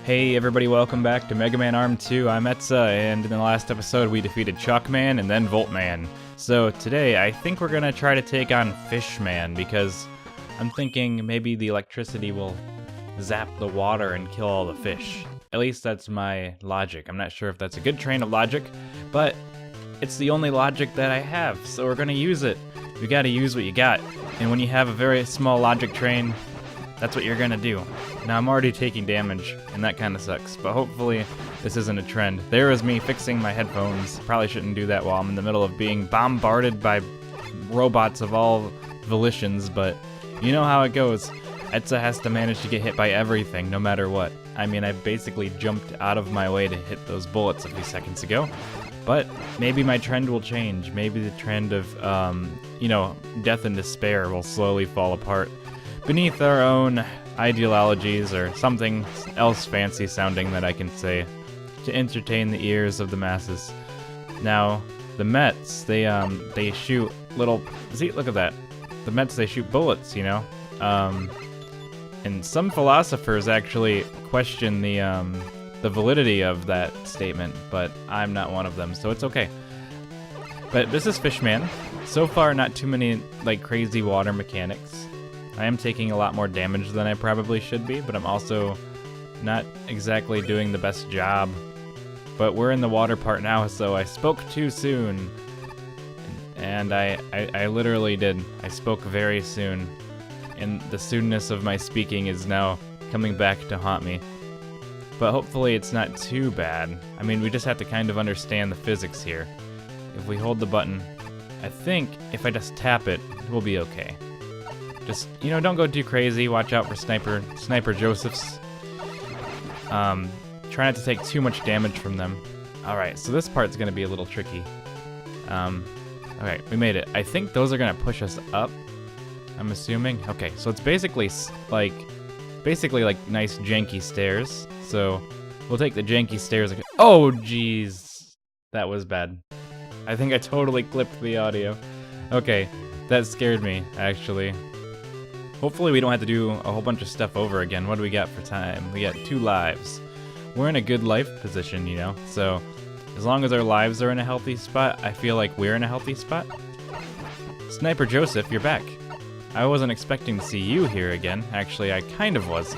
Hey everybody, welcome back to Mega Man Arm 2. I'm Etsa, and in the last episode we defeated Chuckman and then Voltman. So today I think we're gonna try to take on Fishman, because I'm thinking maybe the electricity will zap the water and kill all the fish. At least that's my logic. I'm not sure if that's a good train of logic, but it's the only logic that I have, so we're gonna use it. You gotta use what you got, and when you have a very small logic train, that's what you're gonna do. Now I'm already taking damage, and that kinda sucks, but hopefully this isn't a trend. There is me fixing my headphones. Probably shouldn't do that while I'm in the middle of being bombarded by robots of all volitions, but you know how it goes. Etsa has to manage to get hit by everything, no matter what. I mean, I basically jumped out of my way to hit those bullets a few seconds ago, but maybe my trend will change. Maybe the trend of, death and despair will slowly fall apart beneath our own ideologies, or something else fancy sounding that I can say to entertain the ears of the masses. Now, the Mets, they shoot little, see, look at that. The Mets, they shoot bullets, you know? And some philosophers actually question the validity of that statement, but I'm not one of them, so it's okay. But this is Fishman. So far, not too many, crazy water mechanics. I am taking a lot more damage than I probably should be, but I'm also not exactly doing the best job. But we're in the water part now, so I spoke too soon. And I literally did. I spoke very soon. And the soonness of my speaking is now coming back to haunt me. But hopefully it's not too bad. I mean, we just have to kind of understand the physics here. If we hold the button, I think if I just tap it, we'll be okay. Just, don't go too crazy. Watch out for Sniper Josephs. Try not to take too much damage from them. Alright, so this part's gonna be a little tricky. Alright, we made it. I think those are gonna push us up, I'm assuming. Okay, so it's basically like nice janky stairs. So we'll take the janky stairs. Oh, jeez. That was bad. I think I totally clipped the audio. Okay, that scared me, actually. Hopefully we don't have to do a whole bunch of stuff over again. What do we got for time? We got 2 lives. We're in a good life position, so as long as our lives are in a healthy spot, I feel like we're in a healthy spot. Sniper Joseph, you're back. I wasn't expecting to see you here again. Actually, I kind of was.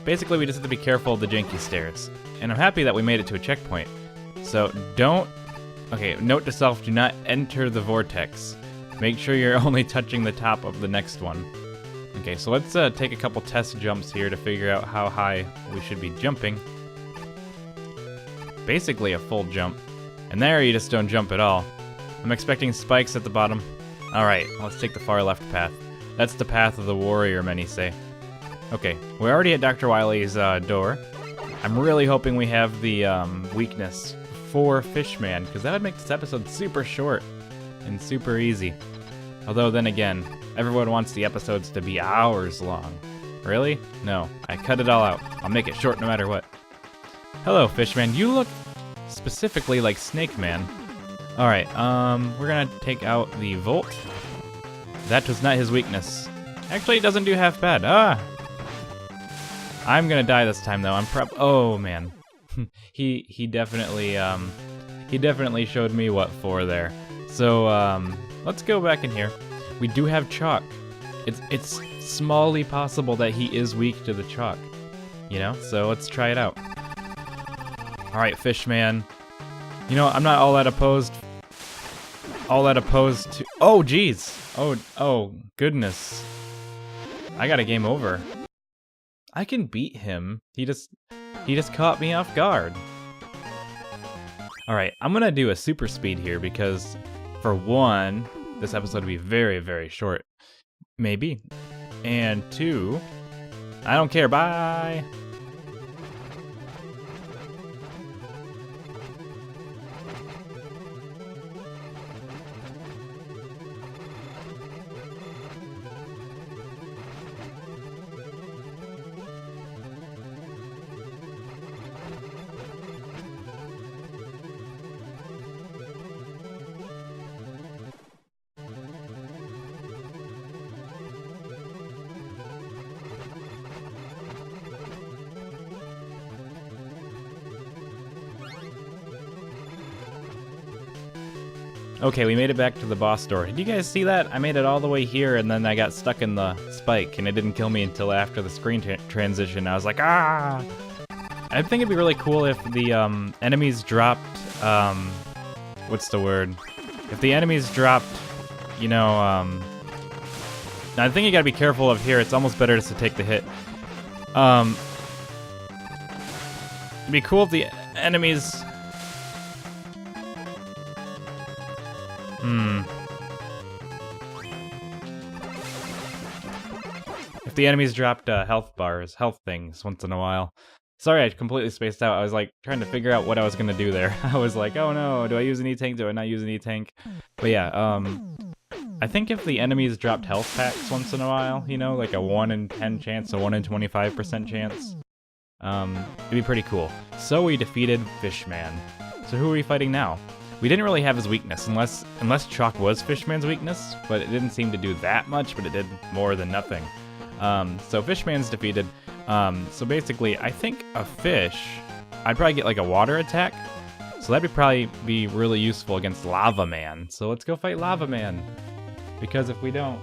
Basically, we just have to be careful of the janky stairs. And I'm happy that we made it to a checkpoint. So note to self, do not enter the vortex. Make sure you're only touching the top of the next one. Okay, so let's take a couple test jumps here to figure out how high we should be jumping. Basically a full jump. And there you just don't jump at all. I'm expecting spikes at the bottom. Alright, let's take the far left path. That's the path of the warrior, many say. Okay, we're already at Dr. Wily's door. I'm really hoping we have the weakness for Fishman, because that would make this episode super short and super easy. Although then again, everyone wants the episodes to be hours long. Really? No, I cut it all out. I'll make it short no matter what. Hello, Fishman. You look specifically like Snake Man. Alright, we're gonna take out the Volt. That was not his weakness. Actually, it doesn't do half bad. I'm gonna die this time though. Oh man. he definitely showed me what for there. So let's go back in here. We do have chalk. It's smallly possible that he is weak to the chalk, so let's try it out. Alright, Fishman. I'm not all that opposed to, oh jeez. Oh goodness. I got a game over. I can beat him. He just caught me off guard. Alright, I'm gonna do a super speed here because, for one, this episode will be very, very short. Maybe. And 2, I don't care, bye! Okay, we made it back to the boss door. Did you guys see that? I made it all the way here, and then I got stuck in the spike, and it didn't kill me until after the screen transition. I was like, ah! I think it'd be really cool if the enemies dropped, what's the word? If the enemies dropped, you know, I think you gotta be careful of here. It's almost better just to take the hit. It'd be cool if the enemies... If the enemies dropped health bars, health things once in a while. Sorry, I completely spaced out. I was like trying to figure out what I was gonna do there. I was like, oh no, do I use an E-tank? Do I not use an E-tank? But yeah, I think if the enemies dropped health packs once in a while, you know, like a 1 in 10 chance, a 1 in 25% chance, it'd be pretty cool. So we defeated Fishman. So who are we fighting now? We didn't really have his weakness, unless Chalk was Fishman's weakness, but it didn't seem to do that much, but it did more than nothing. So Fishman's defeated. So basically, I think a fish, I'd probably get like a water attack, so that'd probably be really useful against Lava Man. So let's go fight Lava Man, because if we don't,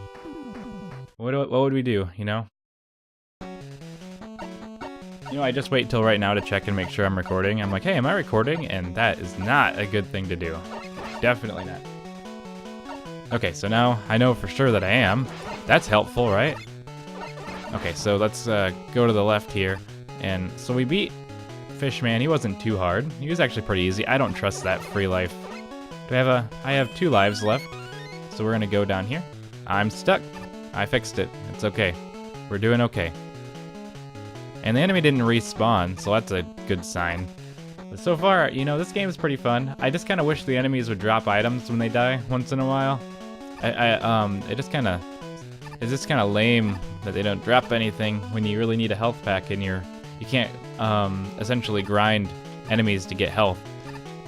what would we do, you know? You know, I just wait till right now to check and make sure I'm recording. I'm like, hey, am I recording? And that is not a good thing to do. Definitely not. Okay, so now I know for sure that I am. That's helpful, right? Okay, so let's go to the left here. And so we beat Fishman. He wasn't too hard. He was actually pretty easy. I don't trust that free life. I have 2 lives left. So we're gonna go down here. I'm stuck. I fixed it. It's okay. We're doing okay. And the enemy didn't respawn, so that's a good sign. But so far, you know, this game is pretty fun. I just kind of wish the enemies would drop items when they die once in a while. It's just kind of lame that they don't drop anything when you really need a health pack and you can't essentially grind enemies to get health,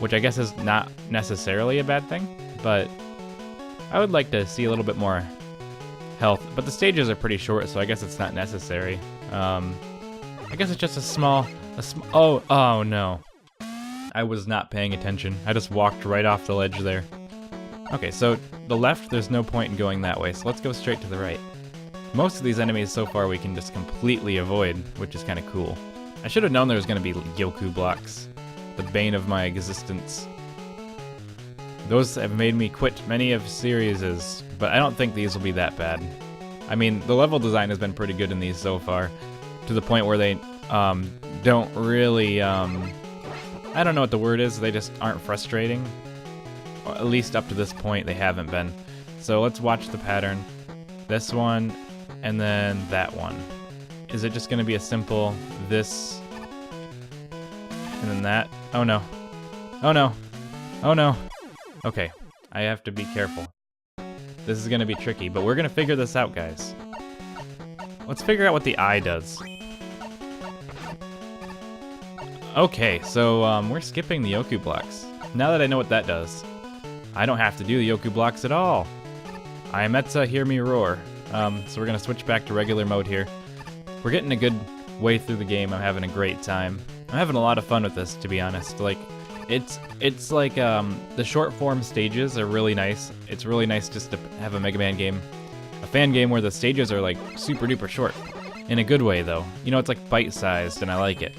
which I guess is not necessarily a bad thing, but I would like to see a little bit more health. But the stages are pretty short, so I guess it's not necessary. I guess it's just a small, oh no. I was not paying attention. I just walked right off the ledge there. Okay, so the left, there's no point in going that way, so let's go straight to the right. Most of these enemies so far we can just completely avoid, which is kind of cool. I should have known there was going to be Yoku blocks. The bane of my existence. Those have made me quit many of series, but I don't think these will be that bad. I mean, the level design has been pretty good in these so far, to the point where they don't really, I don't know what the word is, they just aren't frustrating. Or at least up to this point, they haven't been. So let's watch the pattern. This one, and then that one. Is it just going to be a simple this, and then that? Oh no. Oh no. Oh no. Okay, I have to be careful. This is going to be tricky, but we're going to figure this out, guys. Let's figure out what the eye does. Okay, so we're skipping the Yoku blocks. Now that I know what that does, I don't have to do the Yoku blocks at all. I am Etsa, hear me roar. So we're gonna switch back to regular mode here. We're getting a good way through the game. I'm having a great time. I'm having a lot of fun with this, to be honest. Like, it's like the short form stages are really nice. It's really nice just to have a Mega Man game, a fan game where the stages are like super duper short, in a good way though. You know, it's like bite sized, and I like it.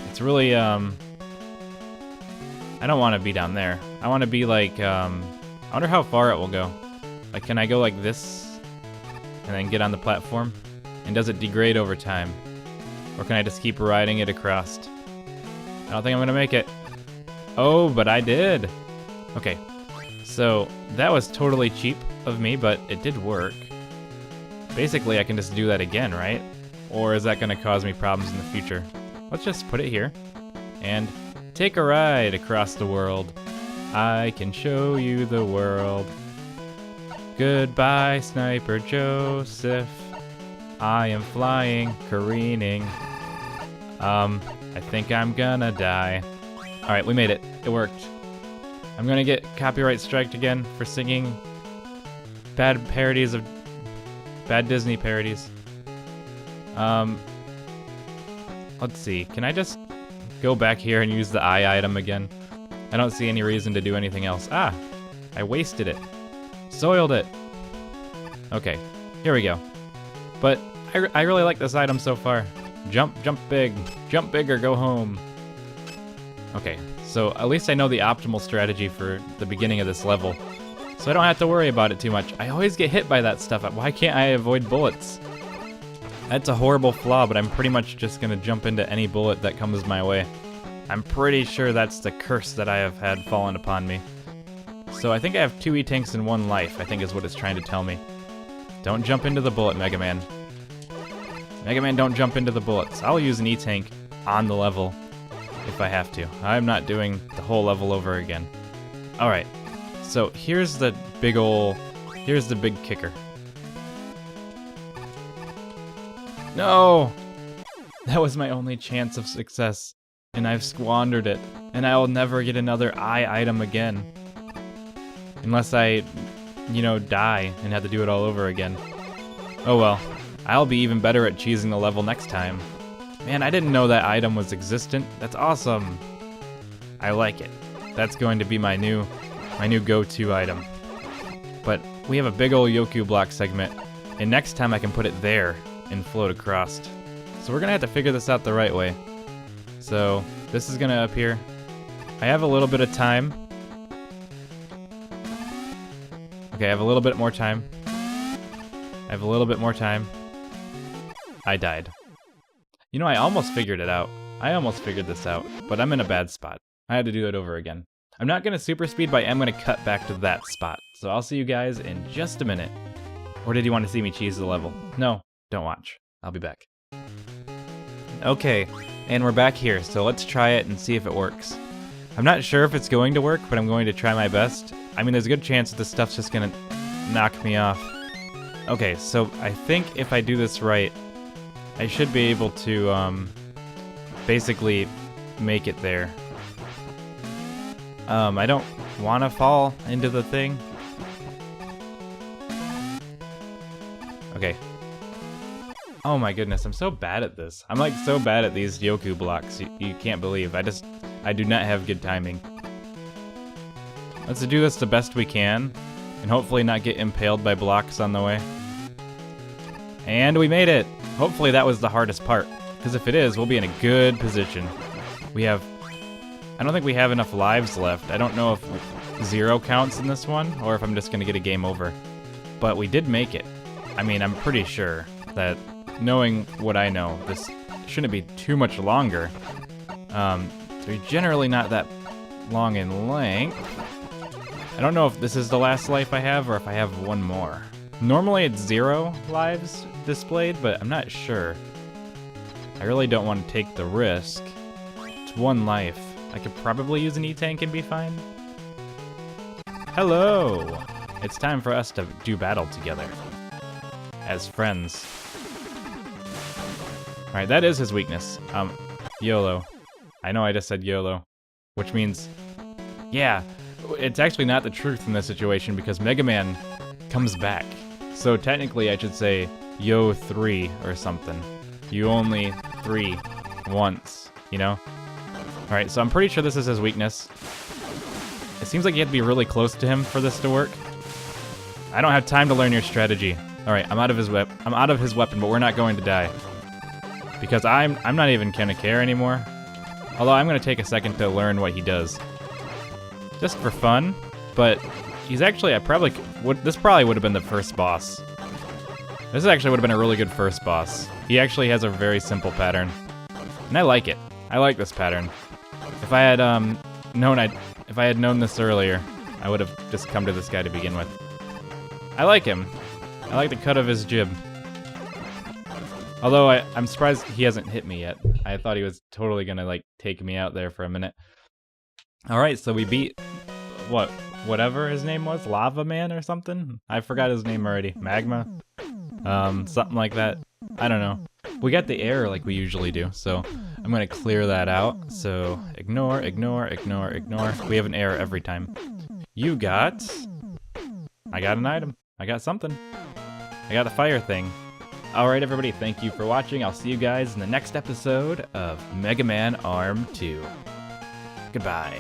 It's really, I don't want to be down there. I want to be like, I wonder how far it will go. Like, can I go like this, and then get on the platform? And does it degrade over time? Or can I just keep riding it across? I don't think I'm gonna make it. Oh, but I did. Okay, so that was totally cheap of me, but it did work. Basically, I can just do that again, right? Or is that gonna cause me problems in the future? Let's just put it here, and take a ride across the world. I can show you the world. Goodbye, Sniper Joseph. I am flying, careening. I think I'm gonna die. Alright, we made it. It worked. I'm gonna get copyright striked again for singing bad parodies of bad Disney parodies. Let's see, can I just go back here and use the eye item again? I don't see any reason to do anything else. Ah, I wasted it. Soiled it. Okay, here we go. But I really like this item so far. Jump big. Jump big or go home. Okay, so at least I know the optimal strategy for the beginning of this level. So I don't have to worry about it too much. I always get hit by that stuff. Why can't I avoid bullets? That's a horrible flaw, but I'm pretty much just gonna jump into any bullet that comes my way. I'm pretty sure that's the curse that I have had fallen upon me. So I think I have 2 E-tanks and 1 life, I think is what it's trying to tell me. Don't jump into the bullet, Mega Man. Mega Man, don't jump into the bullets. I'll use an E-tank on the level if I have to. I'm not doing the whole level over again. Alright, so here's the big kicker. No! That was my only chance of success, and I've squandered it, and I will never get another eye item again. Unless I, die and have to do it all over again. Oh well, I'll be even better at cheesing the level next time. Man, I didn't know that item was existent. That's awesome. I like it. That's going to be my new go-to item. But we have a big old Yoku block segment, and next time I can put it there and float across. So we're gonna have to figure this out the right way. So this is gonna appear. I have a little bit of time. Okay, I have a little bit more time. I died. I almost figured it out. I almost figured this out, but I'm in a bad spot. I had to do it over again. I'm not gonna super speed, but I am gonna cut back to that spot. So I'll see you guys in just a minute. Or did you want to see me cheese the level? No, don't watch. I'll be back. Okay, and we're back here, so let's try it and see if it works. I'm not sure if it's going to work, but I'm going to try my best. I mean, there's a good chance that this stuff's just gonna knock me off. Okay, so I think if I do this right, I should be able to, basically make it there. I don't want to fall into the thing. Okay. Oh my goodness, I'm so bad at this. I'm like so bad at these Yoku blocks, you can't believe. I do not have good timing. Let's do this the best we can, and hopefully not get impaled by blocks on the way. And we made it! Hopefully that was the hardest part, because if it is, we'll be in a good position. I don't think we have enough lives left. I don't know if 0 counts in this one, or if I'm just gonna get a game over. But we did make it. I mean, I'm pretty sure that, knowing what I know, this shouldn't be too much longer. They're generally not that long in length. I don't know if this is the last life I have, or if I have one more. Normally it's 0 lives displayed, but I'm not sure. I really don't want to take the risk. It's 1 life. I could probably use an E-tank and be fine. Hello! It's time for us to do battle together. As friends. Alright, that is his weakness. YOLO. I know I just said YOLO. Which means, yeah, it's actually not the truth in this situation because Mega Man comes back. So technically I should say Yo 3 or something. You only 3 once, Alright, so I'm pretty sure this is his weakness. It seems like you have to be really close to him for this to work. I don't have time to learn your strategy. Alright, I'm out of his weapon, but we're not going to die. Because I'm not even gonna care anymore. Although I'm gonna take a second to learn what he does. Just for fun, but he's actually, this probably would have been the first boss. This actually would have been a really good first boss. He actually has a very simple pattern. And I like it. I like this pattern. If I had known this earlier, I would have just come to this guy to begin with. I like him. I like the cut of his jib. Although I'm surprised he hasn't hit me yet. I thought he was totally gonna take me out there for a minute. Alright, so we beat whatever his name was, Lava Man or something? I forgot his name already. Magma? Something like that. I don't know. We got the error like we usually do, so I'm gonna clear that out. So ignore. We have an error every time. I got an item. I got something. I got the fire thing. Alright everybody, thank you for watching. I'll see you guys in the next episode of Mega Man Arm 2. Goodbye.